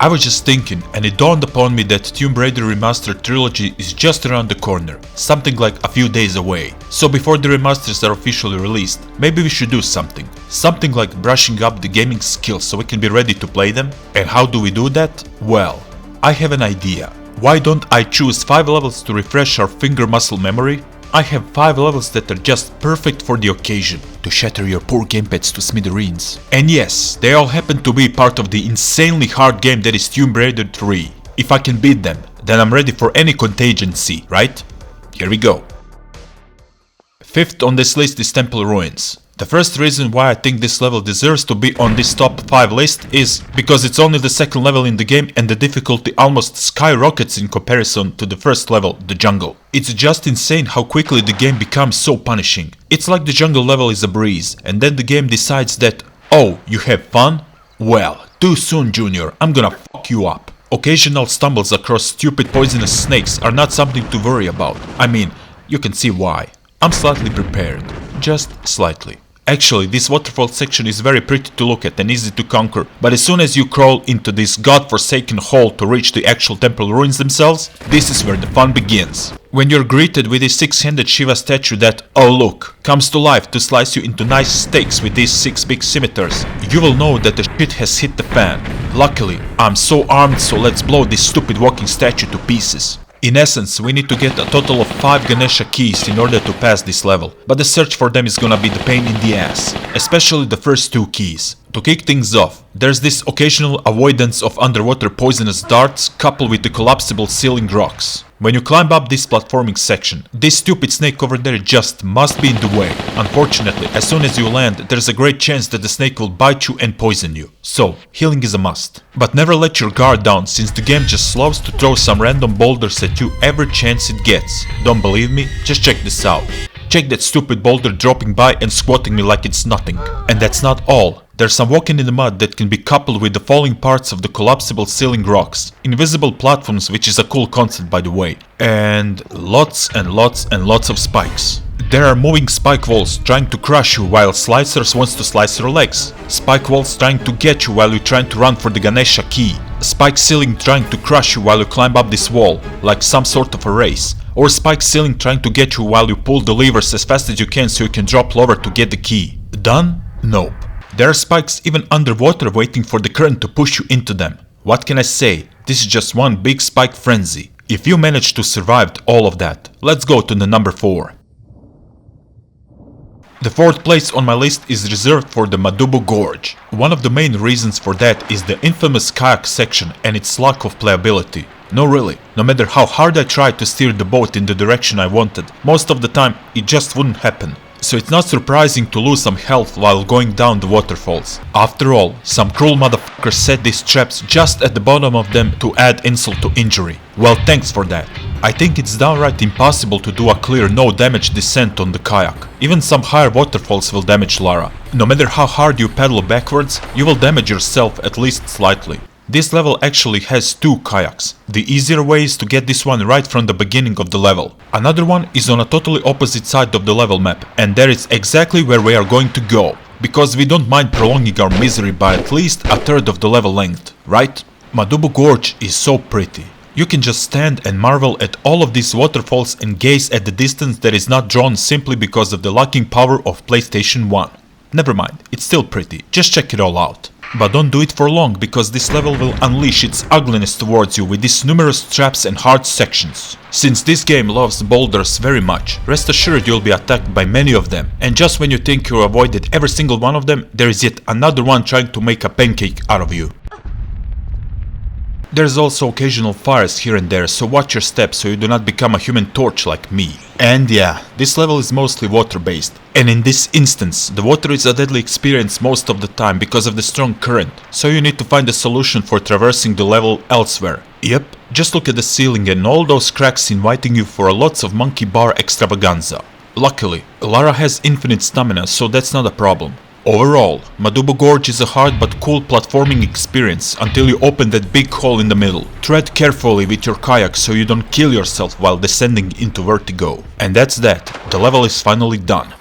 I was just thinking, and it dawned upon me that Tomb Raider Remastered Trilogy is just around the corner, something like a few days away. So before the remasters are officially released, maybe we should do something. Something like brushing up the gaming skills so we can be ready to play them. And how do we do that? Well, I have an idea. Why don't I choose 5 levels to refresh our finger muscle memory? I have 5 levels that are just perfect for the occasion, to shatter your poor gamepads to smithereens. And yes, they all happen to be part of the insanely hard game that is Tomb Raider 3. If I can beat them, then I'm ready for any contingency, right? Here we go. 5th on this list is Temple Ruins. The first reason why I think this level deserves to be on this top 5 list is because it's only the 2nd level in the game and the difficulty almost skyrockets in comparison to the first level, the jungle. It's just insane how quickly the game becomes so punishing. It's like the jungle level is a breeze, and then the game decides that, oh, you have fun? Well, too soon, Junior, I'm gonna fuck you up. Occasional stumbles across stupid poisonous snakes are not something to worry about. I mean, you can see why. I'm slightly prepared. Just slightly. Actually, this waterfall section is very pretty to look at and easy to conquer, but as soon as you crawl into this godforsaken hole to reach the actual temple ruins themselves, this is where the fun begins. When you're greeted with this 6-handed Shiva statue that, oh look, comes to life to slice you into nice steaks with these 6 big scimitars, you will know that the shit has hit the fan. Luckily, I'm so armed, so let's blow this stupid walking statue to pieces. In essence, we need to get a total of 5 Ganesha keys in order to pass this level, but the search for them is gonna be the pain in the ass, especially the first 2 keys. To kick things off, there's this occasional avoidance of underwater poisonous darts coupled with the collapsible ceiling rocks. When you climb up this platforming section, this stupid snake over there just must be in the way. Unfortunately, as soon as you land, there's a great chance that the snake will bite you and poison you. So, healing is a must. But never let your guard down, since the game just loves to throw some random boulders at you every chance it gets. Don't believe me? Just check this out. Check that stupid boulder dropping by and squatting me like it's nothing. And that's not all. There's some walking in the mud that can be coupled with the falling parts of the collapsible ceiling rocks. Invisible platforms, which is a cool concept by the way. And lots of spikes. There are moving spike walls trying to crush you while slicers wants to slice your legs. Spike walls trying to get you while you're trying to run for the Ganesha key. Spike ceiling trying to crush you while you climb up this wall, like some sort of a race. Or spike ceiling trying to get you while you pull the levers as fast as you can so you can drop lower to get the key. Done? Nope. There are spikes even underwater waiting for the current to push you into them. What can I say? This is just one big spike frenzy. If you manage to survive all of that, let's go to the number 4. The 4th place on my list is reserved for the Madubu Gorge. One of the main reasons for that is the infamous kayak section and its lack of playability. No really, no matter how hard I tried to steer the boat in the direction I wanted, most of the time it just wouldn't happen. So it's not surprising to lose some health while going down the waterfalls. After all, some cruel motherfuckers set these traps just at the bottom of them to add insult to injury. Well, thanks for that. I think it's downright impossible to do a clear no damage descent on the kayak. Even some higher waterfalls will damage Lara. No matter how hard you paddle backwards, you will damage yourself at least slightly. This level actually has 2 kayaks. The easier way is to get this one right from the beginning of the level. Another one is on a totally opposite side of the level map, and that is exactly where we are going to go, because we don't mind prolonging our misery by at least a third of the level length, right? Madubu Gorge is so pretty. You can just stand and marvel at all of these waterfalls and gaze at the distance that is not drawn simply because of the locking power of PlayStation 1. Never mind, it's still pretty, just check it all out. But don't do it for long, because this level will unleash its ugliness towards you with these numerous traps and hard sections. Since this game loves boulders very much, rest assured you'll be attacked by many of them, and just when you think you avoided every single one of them, there is yet another one trying to make a pancake out of you. There's also occasional fires here and there, so watch your steps so you do not become a human torch like me. And yeah, this level is mostly water based. And in this instance, the water is a deadly experience most of the time because of the strong current, so you need to find a solution for traversing the level elsewhere. Yep, just look at the ceiling and all those cracks inviting you for lots of monkey bar extravaganza. Luckily, Lara has infinite stamina, so that's not a problem. Overall, Madubu Gorge is a hard but cool platforming experience until you open that big hole in the middle. Tread carefully with your kayak so you don't kill yourself while descending into vertigo. And that's that, the level is finally done.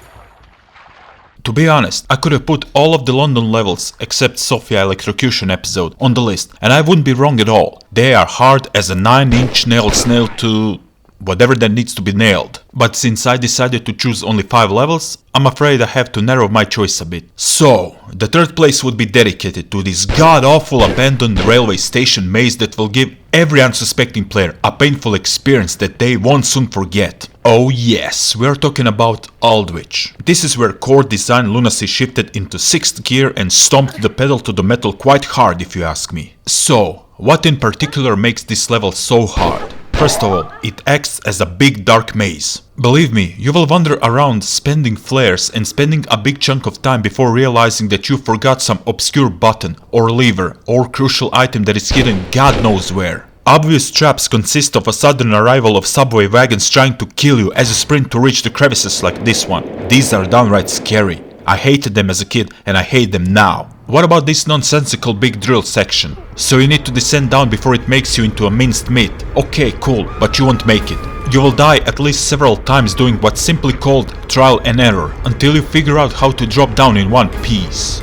To be honest, I could have put all of the London levels except Sofia Electrocution episode on the list, and I wouldn't be wrong at all. They are hard as a 9-inch nailed snail to whatever that needs to be nailed. But since I decided to choose only 5 levels, I'm afraid I have to narrow my choice a bit. So, the third place would be dedicated to this god-awful abandoned railway station maze that will give every unsuspecting player a painful experience that they won't soon forget. Oh yes, we're talking about Aldwych. This is where core design lunacy shifted into 6th gear and stomped the pedal to the metal quite hard if you ask me. So, what in particular makes this level so hard? First of all, it acts as a big dark maze. Believe me, you will wander around spending flares and spending a big chunk of time before realizing that you forgot some obscure button or lever or crucial item that is hidden God knows where. Obvious traps consist of a sudden arrival of subway wagons trying to kill you as you sprint to reach the crevices like this one. These are downright scary. I hated them as a kid and I hate them now. What about this nonsensical big drill section? So you need to descend down before it makes you into a minced meat. Okay, cool, but you won't make it. You will die at least several times doing what's simply called trial and error until you figure out how to drop down in one piece.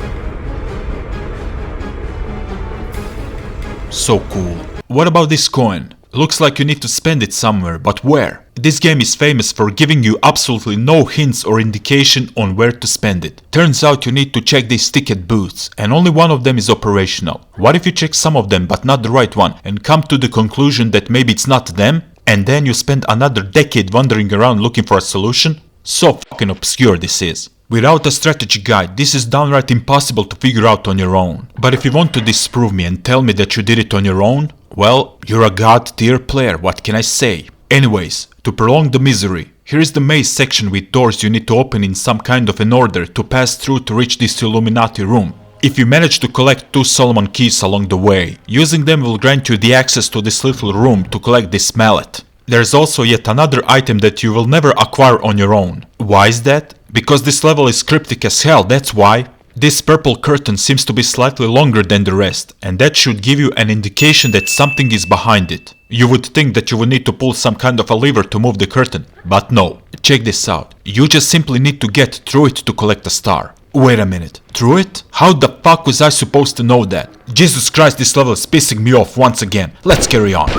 So cool. What about this coin? Looks like you need to spend it somewhere, but where? This game is famous for giving you absolutely no hints or indication on where to spend it. Turns out you need to check these ticket booths, and only one of them is operational. What if you check some of them but not the right one, and come to the conclusion that maybe it's not them, and then you spend another decade wandering around looking for a solution? So fucking obscure this is. Without a strategy guide, this is downright impossible to figure out on your own. But if you want to disprove me and tell me that you did it on your own, well, you're a god tier player, what can I say? Anyways, to prolong the misery, here is the maze section with doors you need to open in some kind of an order to pass through to reach this Illuminati room. If you manage to collect 2 Solomon keys along the way, using them will grant you the access to this little room to collect this mallet. There's also yet another item that you will never acquire on your own. Why is that? Because this level is cryptic as hell, that's why. This purple curtain seems to be slightly longer than the rest, and that should give you an indication that something is behind it. You would think that you would need to pull some kind of a lever to move the curtain, but no. Check this out. You just simply need to get through it to collect a star. Wait a minute, through it? How the fuck was I supposed to know that? Jesus Christ, this level is pissing me off once again. Let's carry on.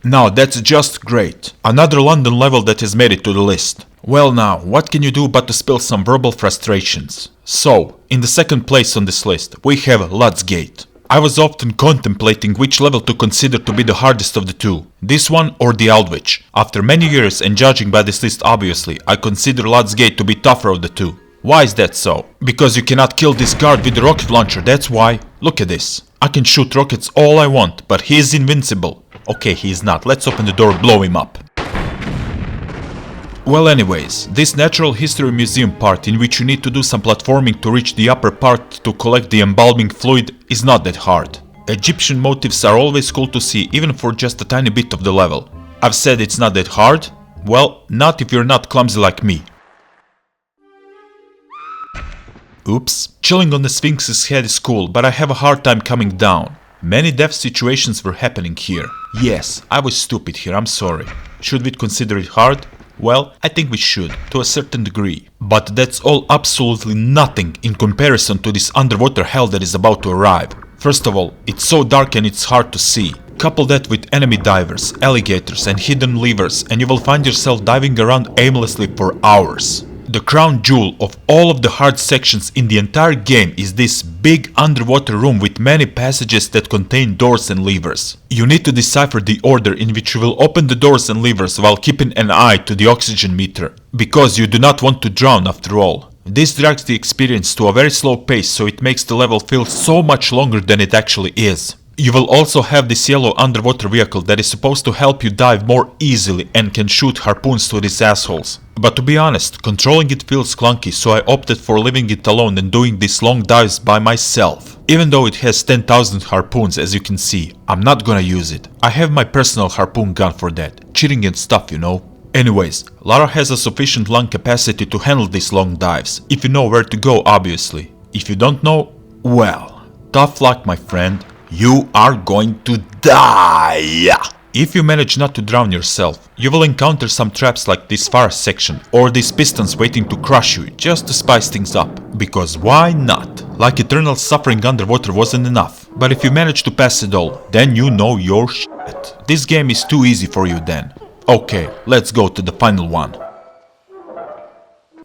Now that's just great. Another London level that has made it to the list. Well now, what can you do but to spill some verbal frustrations? So, in the second place on this list, we have Lud's Gate. I was often contemplating which level to consider to be the hardest of the two, this one or the Aldwych. After many years and judging by this list obviously, I consider Lud's Gate to be tougher of the two. Why is that so? Because you cannot kill this guard with the rocket launcher, that's why. Look at this. I can shoot rockets all I want, but he is invincible. Okay, he is not. Let's open the door and blow him up. Well anyways, this natural history museum part in which you need to do some platforming to reach the upper part to collect the embalming fluid is not that hard. Egyptian motifs are always cool to see even for just a tiny bit of the level. I've said it's not that hard? Well, not if you're not clumsy like me. Oops. Chilling on the Sphinx's head is cool, but I have a hard time coming down. Many death situations were happening here. Yes, I was stupid here, I'm sorry. Should we consider it hard? Well, I think we should, to a certain degree. But that's all absolutely nothing in comparison to this underwater hell that is about to arrive. First of all, it's so dark and it's hard to see. Couple that with enemy divers, alligators and hidden levers and you will find yourself diving around aimlessly for hours. The crown jewel of all of the hard sections in the entire game is this big underwater room with many passages that contain doors and levers. You need to decipher the order in which you will open the doors and levers while keeping an eye to the oxygen meter, because you do not want to drown after all. This drags the experience to a very slow pace, so it makes the level feel so much longer than it actually is. You will also have this yellow underwater vehicle that is supposed to help you dive more easily and can shoot harpoons to these assholes. But to be honest, controlling it feels clunky, so I opted for leaving it alone and doing these long dives by myself. Even though it has 10,000 harpoons as you can see, I'm not gonna use it. I have my personal harpoon gun for that. Cheating and stuff, you know. Anyways, Lara has a sufficient lung capacity to handle these long dives, if you know where to go obviously. If you don't know, well, tough luck my friend. You are going to die! If you manage not to drown yourself, you will encounter some traps like this fire section or these pistons waiting to crush you just to spice things up. Because why not? Like eternal suffering underwater wasn't enough. But if you manage to pass it all, then you know your shit. This game is too easy for you then. Okay, let's go to the final one.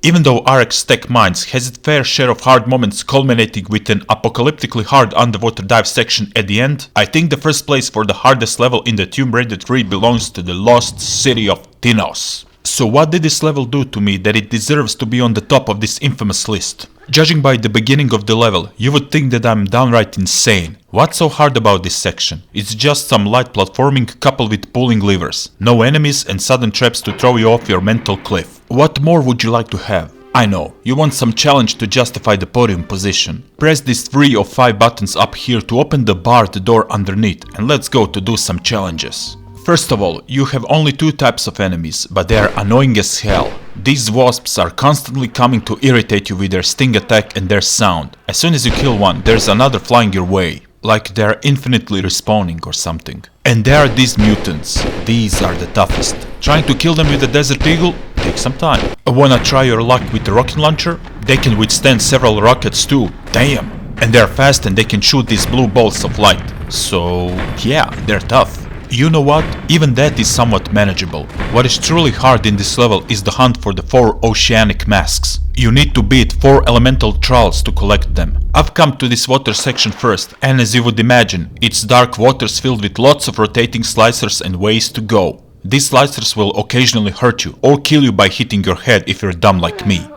Even though RX Tech Mines has its fair share of hard moments culminating with an apocalyptically hard underwater dive section at the end, I think the first place for the hardest level in the Tomb Raider 3 belongs to the lost city of Tinos. So what did this level do to me that it deserves to be on the top of this infamous list? Judging by the beginning of the level, you would think that I'm downright insane. What's so hard about this section? It's just some light platforming coupled with pulling levers. No enemies and sudden traps to throw you off your mental cliff. What more would you like to have? I know, you want some challenge to justify the podium position. Press these 3 or 5 buttons up here to open the barred door underneath and let's go to do some challenges. First of all, you have only 2 types of enemies, but they are annoying as hell. These wasps are constantly coming to irritate you with their sting attack and their sound. As soon as you kill one, there's another flying your way. Like they are infinitely respawning or something. And there are these mutants. These are the toughest. Trying to kill them with a desert eagle takes some time. Wanna try your luck with the rocket launcher? They can withstand several rockets too. Damn! And they're fast and they can shoot these blue balls of light. So yeah, they're tough. You know what? Even that is somewhat manageable. What is truly hard in this level is the hunt for the 4 oceanic masks. You need to beat 4 elemental trials to collect them. I've come to this water section first, and as you would imagine, it's dark waters filled with lots of rotating slicers and ways to go. These slicers will occasionally hurt you or kill you by hitting your head if you're dumb like me.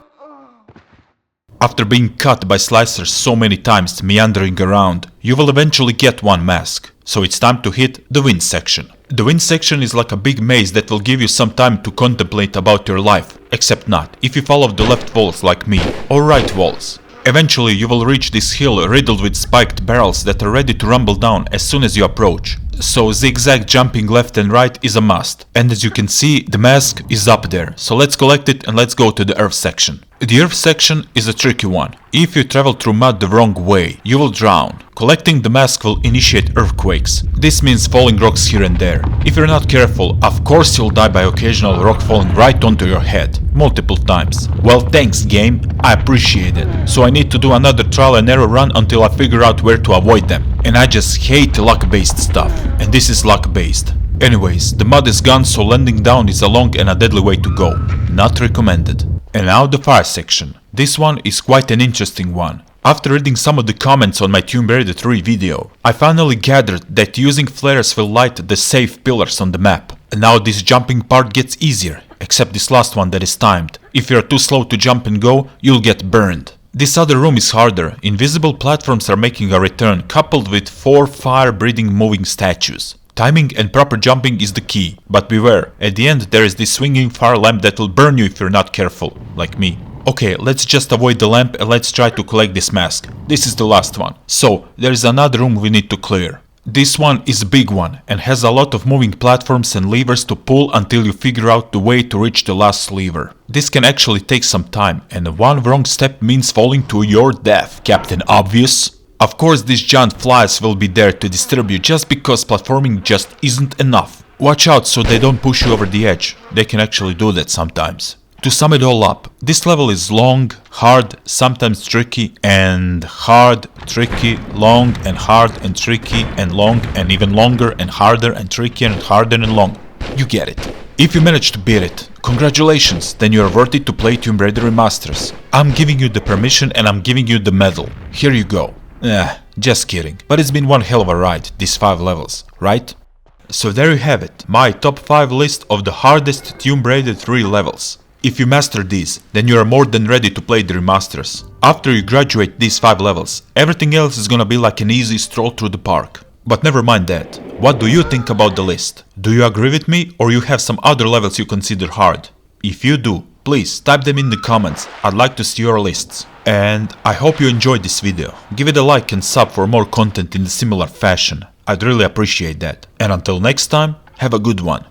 After being cut by slicers so many times meandering around, you will eventually get one mask. So it's time to hit the wind section. The wind section is like a big maze that will give you some time to contemplate about your life. Except not, if you follow the left walls like me, or right walls. Eventually you will reach this hill riddled with spiked barrels that are ready to rumble down as soon as you approach. So zigzag jumping left and right is a must. And as you can see, the mask is up there. So let's collect it and let's go to the earth section. The earth section is a tricky one. If you travel through mud the wrong way, you will drown. Collecting the mask will initiate earthquakes. This means falling rocks here and there. If you're not careful, of course you'll die by occasional rock falling right onto your head, multiple times. Well, thanks game, I appreciate it. So I need to do another trial and error run until I figure out where to avoid them. And I just hate luck-based stuff. And this is luck-based. Anyways, the mud is gone, so landing down is a long and a deadly way to go. Not recommended. And now the fire section. This one is quite an interesting one. After reading some of the comments on my Tomb Raider 3 video, I finally gathered that using flares will light the safe pillars on the map. And now this jumping part gets easier, except this last one that is timed. If you're too slow to jump and go, you'll get burned. This other room is harder. Invisible platforms are making a return, coupled with 4 fire-breathing moving statues. Timing and proper jumping is the key, but beware, at the end there is this swinging fire lamp that will burn you if you're not careful, like me. Okay, let's just avoid the lamp and let's try to collect this mask. This is the last one. So, there is another room we need to clear. This one is a big one and has a lot of moving platforms and levers to pull until you figure out the way to reach the last lever. This can actually take some time, and one wrong step means falling to your death, Captain Obvious. Of course, these giant flies will be there to disturb you just because platforming just isn't enough. Watch out so they don't push you over the edge. They can actually do that sometimes. To sum it all up, this level is long, hard, sometimes tricky, and hard, tricky, long, and hard, and tricky, and long, and even longer, and harder, and tricky, and harder, and long. You get it. If you manage to beat it, congratulations, then you are worthy to play Tomb Raider Remasters. I'm giving you the permission and I'm giving you the medal. Here you go. Just kidding. But it's been one hell of a ride, these 5 levels, right? So there you have it, my top 5 list of the hardest Tomb Raider 3 levels. If you master these, then you are more than ready to play the remasters. After you graduate these 5 levels, everything else is gonna be like an easy stroll through the park. But never mind that. What do you think about the list? Do you agree with me, or you have some other levels you consider hard? If you do, please type them in the comments. I'd like to see your lists. And I hope you enjoyed this video. Give it a like and sub for more content in a similar fashion. I'd really appreciate that. And until next time, have a good one.